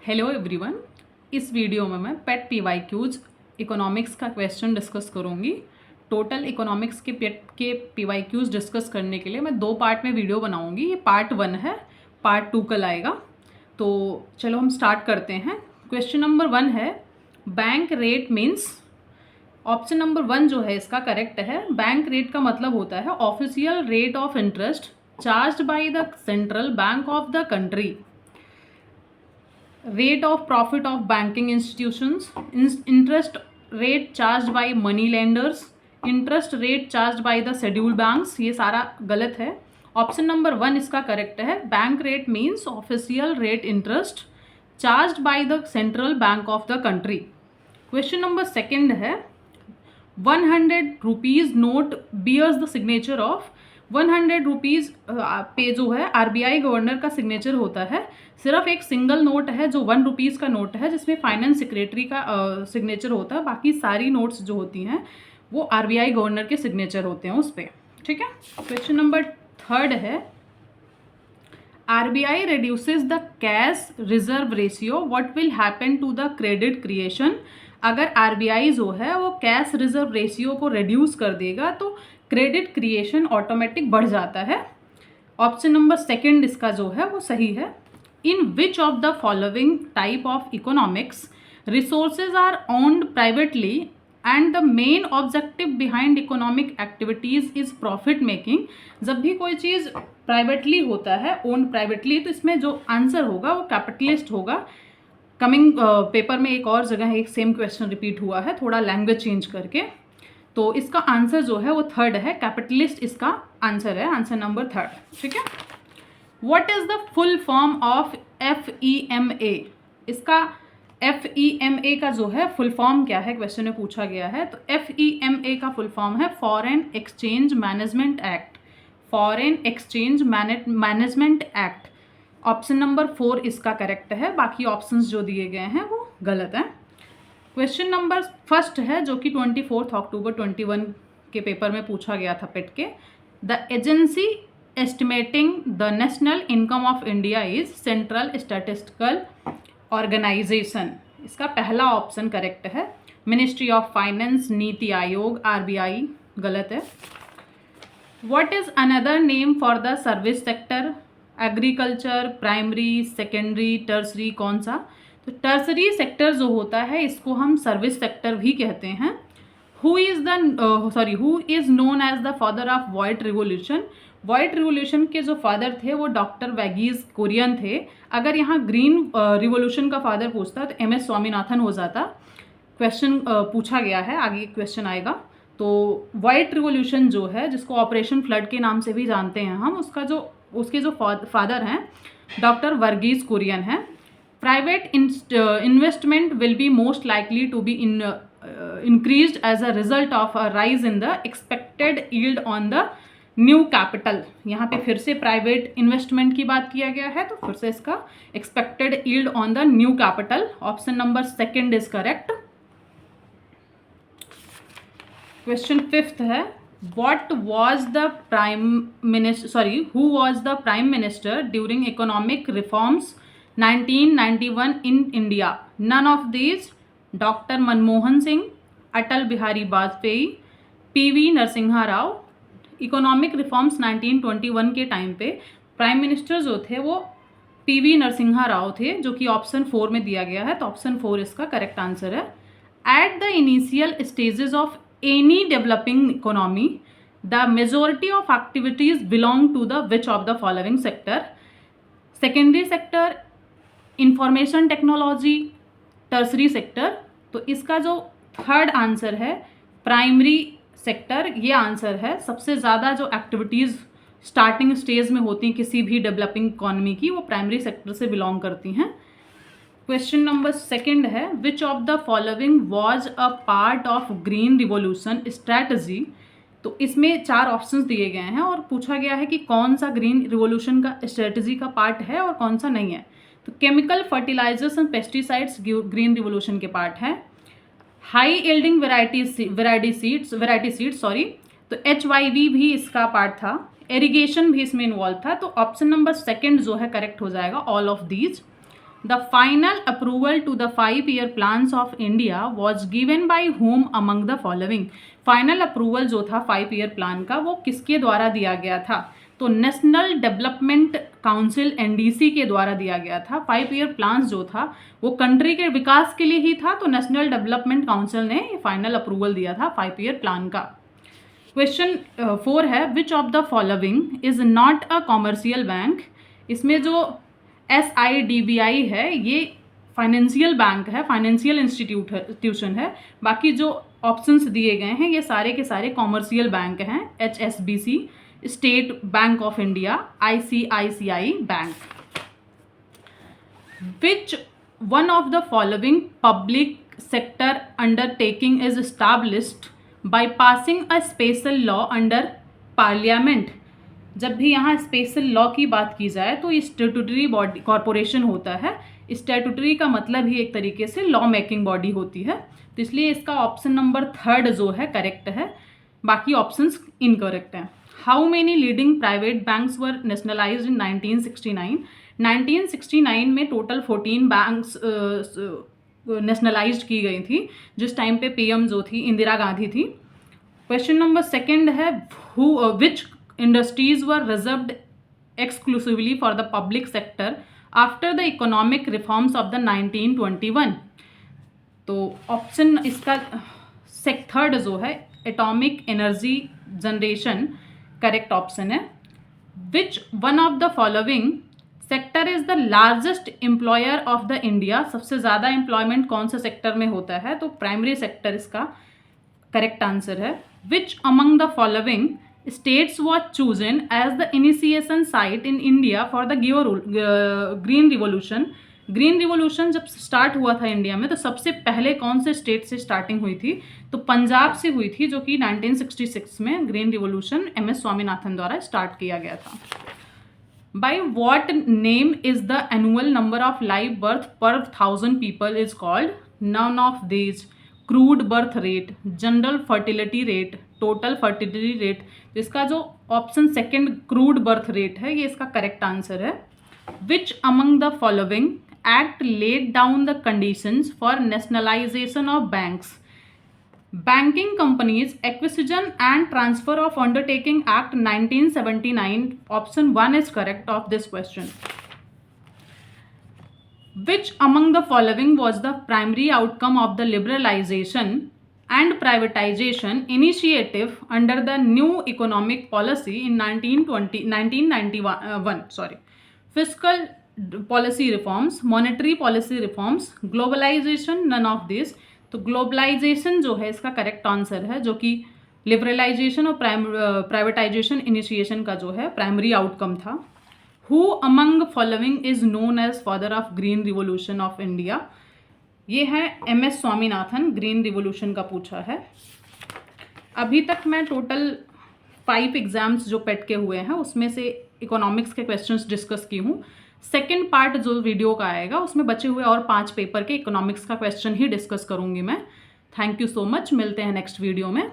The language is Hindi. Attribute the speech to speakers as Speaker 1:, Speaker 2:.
Speaker 1: Hello everyone. इस वीडियो में मैं पेट PYQs इकोनॉमिक्स का क्वेश्चन डिस्कस करूंगी। टोटल इकोनॉमिक्स के पेट के PYQs डिस्कस करने के लिए मैं 2 पार्ट में वीडियो बनाऊंगी। ये पार्ट 1 है, पार्ट 2 कल आएगा। तो चलो हम स्टार्ट करते हैं। क्वेश्चन नंबर 1 है bank rate means. Option number 1 जो है इसका करेक्ट है। बैंक रेट का मतलब होता है official rate of interest charged by the central bank of the country. Rate of profit of banking institutions, interest rate charged by money lenders, interest rate charged by the scheduled banks, ये सारा गलत है। ऑप्शन नंबर 1 इसका करेक्ट है। Bank rate means official rate interest charged by the central bank of the country. Question number 2 है 100 rupees note bears the signature of. 100 rupees पे जो है RBI गवर्नर का सिग्नेचर होता है। सिर्फ एक सिंगल नोट है जो 1 रुपीज़ का नोट है जिसमें फाइनेंस सेक्रेटरी का सिग्नेचर होता है। बाकी सारी नोट्स जो होती हैं वो RBI गवर्नर के सिग्नेचर होते हैं उस पर। ठीक है। क्वेश्चन नंबर 3 है RBI reduces the cash reserve ratio, what will happen to the credit creation। अगर RBI जो है वो कैश रिजर्व रेशियो को रिड्यूस कर देगा तो क्रेडिट क्रिएशन ऑटोमेटिक बढ़ जाता है। ऑप्शन नंबर 2 इसका जो है वो सही है। In which of the following type of economics resources are owned privately and the main objective behind economic activities is profit making. जब भी कोई चीज़ प्राइवेटली होता है, ओन्ड प्राइवेटली, तो इसमें जो आंसर होगा वो कैपिटलिस्ट होगा। कमिंग पेपर में एक और जगह एक सेम क्वेश्चन रिपीट हुआ है, थोड़ा लैंग्वेज चेंज करके। तो इसका आंसर जो है वो 3 है, कैपिटलिस्ट इसका आंसर है, आंसर नंबर 3। ठीक है। What is the full form of FEMA। इसका FEMA का जो है फुल फॉर्म क्या है, क्वेश्चन में पूछा गया है। तो FEMA का फुल फॉर्म है foreign exchange management act. Foreign exchange management act. Option number 4 इसका करेक्ट है, बाकी ऑप्शंस जो दिए गए हैं वो गलत हैं। क्वेश्चन नंबर 1 है जो कि 24 अक्टूबर 21 के पेपर में पूछा गया था पेट के। The agency estimating the national income of India is central statistical organisation. इसका पहला ऑप्शन करेक्ट है। Ministry of finance, NITI Aayog, RBI गलत है। What is another name for the service sector. Agriculture, primary, secondary, tertiary, कौन सा। तो टर्सरी सेक्टर जो होता है इसको हम सर्विस सेक्टर भी कहते हैं। Who is known as the father of white revolution. White revolution के जो फादर थे वो डॉक्टर वैगीज कुरियन थे। अगर यहाँ ग्रीन रिवोल्यूशन का फादर पूछता तो MS स्वामीनाथन हो जाता। क्वेश्चन पूछा गया है, आगे क्वेश्चन आएगा। तो व्हाइट रिवोल्यूशन जो है, जिसको ऑपरेशन फ्लड के नाम से भी जानते हैं हम, उसके जो फादर हैं डॉक्टर वर्गीज कुरियन हैं। Private investment will be most likely to be increased as a result of a rise in the expected yield on the new capital। यहाँ पे फिर से प्राइवेट इन्वेस्टमेंट की बात किया गया है, तो फिर से इसका expected yield on the new capital। Option number 2 is correct. Question 5 है who was the prime minister during economic reforms 1991 in India। None of these। Doctor Manmohan Singh, Atal Bihari Vajpayee, PV Narasimha Rao. Economic reforms 1921 के टाइम पे प्राइम मिनिस्टर जो थे वो PV नरसिम्हा राव थे, जो कि ऑप्शन 4 में दिया गया है। तो ऑप्शन 4 इसका करेक्ट आंसर है। At the initial stages of any developing economy the majority of activities belong to the which of the following sector. Secondary sector, information technology, tertiary sector. तो इसका जो 3rd आंसर है प्राइमरी सेक्टर, ये आंसर है। सबसे ज़्यादा जो एक्टिविटीज़ स्टार्टिंग स्टेज में होती हैं किसी भी डेवलपिंग इकोनॉमी की, वो प्राइमरी सेक्टर से बिलोंग करती हैं। क्वेश्चन नंबर 2 है विच of the following was a part of green revolution strategy. तो इसमें 4 ऑप्शंस दिए गए हैं और पूछा गया है कि कौन सा ग्रीन रिवोल्यूशन का स्ट्रेटजी का पार्ट है और कौन सा नहीं है। तो chemical fertilisers and pesticides green revolution के पार्ट है। हाई यील्डिंग वैरायटी सीड्स तो HYV भी इसका पार्ट था। इरिगेशन भी इसमें इन्वॉल्व था। तो ऑप्शन नंबर 2 जो है करेक्ट हो जाएगा, all of these. The final approval to the 5-year plans of India was given by whom among the following. Final approval जो था 5-year प्लान का वो किसके द्वारा दिया गया था? तो नेशनल डेवलपमेंट काउंसिल NDC के द्वारा दिया गया था। 5-year प्लान्स जो था वो कंट्री के विकास के लिए ही था, तो नेशनल डेवलपमेंट काउंसिल ने फाइनल अप्रूवल दिया था 5-year प्लान का। क्वेश्चन 4 है, विच of the following is not a commercial bank. इसमें जो SIDBI है ये फाइनेंशियल बैंक है, फाइनेंशियल इंस्टीट्यूशन है। बाकी जो ऑप्शंस दिए गए हैं ये सारे के सारे कॉमर्शियल बैंक हैं, HSBC, state bank of India, ICICI bank. Which one of the following public sector undertaking is established by passing a special law under parliament. जब भी यहाँ स्पेशल लॉ की बात की जाए तो ये स्टैट्यूटरी बॉडी कॉरपोरेशन होता है। स्टैट्यूटरी का मतलब ही एक तरीके से लॉ मेकिंग बॉडी होती है, तो इसलिए इसका ऑप्शन नंबर 3 जो है करेक्ट है, बाकी ऑप्शंस इनकरेक्ट हैं। How many leading private banks were nationalised in 1969। 1969 में टोटल 14 बैंक्स नेशनलाइज्ड की गई थी, जिस टाइम पे PM जो थी इंदिरा गांधी थी। क्वेश्चन नंबर 2 है, which industries were reserved exclusively for the public sector after the economic reforms of the 1921। तो ऑप्शन इसका 3rd जो है atomic energy generation correct option है। Which one of the following sector is the largest employer of the India. सबसे ज़्यादा एम्प्लॉयमेंट कौन से सेक्टर में होता है? तो प्राइमरी सेक्टर इसका करेक्ट आंसर है। Which among the following states was chosen as the initiation site in India for the green revolution. Green revolution जब स्टार्ट हुआ था इंडिया में तो सबसे पहले कौन से स्टेट से स्टार्टिंग हुई थी? तो पंजाब से हुई थी, जो कि 1966 में ग्रीन रिवोल्यूशन MS स्वामीनाथन द्वारा स्टार्ट किया गया था। By what name is the annual number of live birth per 1000 people is called? None of these. Crude birth rate, general fertility rate, total fertility rate. तो इसका जो ऑप्शन 2 क्रूड बर्थ रेट है ये इसका करेक्ट आंसर है। Which among the following act laid down the conditions for nationalisation of banks? Banking companies acquisition and transfer of undertaking act 1979। Option 1 is correct of this question. Which among the following was the primary outcome of the liberalization and privatization initiative under the new economic policy in 1991? Fiscal policy reforms, monetary policy reforms, globalization, none of this। तो ग्लोबलाइजेशन जो है इसका करेक्ट आंसर है, जो कि लिबरलाइजेशन और प्राइवेटाइजेशन इनिशिएशन का जो है प्राइमरी आउटकम था। Who among following is known as father of green revolution of India? ये है MS स्वामीनाथन, ग्रीन रिवोल्यूशन का पूछा है। अभी तक मैं टोटल 5 एग्जाम्स जो पेट के हुए हैं उसमें से इकोनॉमिक्स के क्वेश्चंस डिस्कस की हूँ। सेकेंड पार्ट जो वीडियो का आएगा उसमें बचे हुए और 5 पेपर के इकोनॉमिक्स का क्वेश्चन ही डिस्कस करूँगी मैं। थैंक यू सो मच, मिलते हैं नेक्स्ट वीडियो में।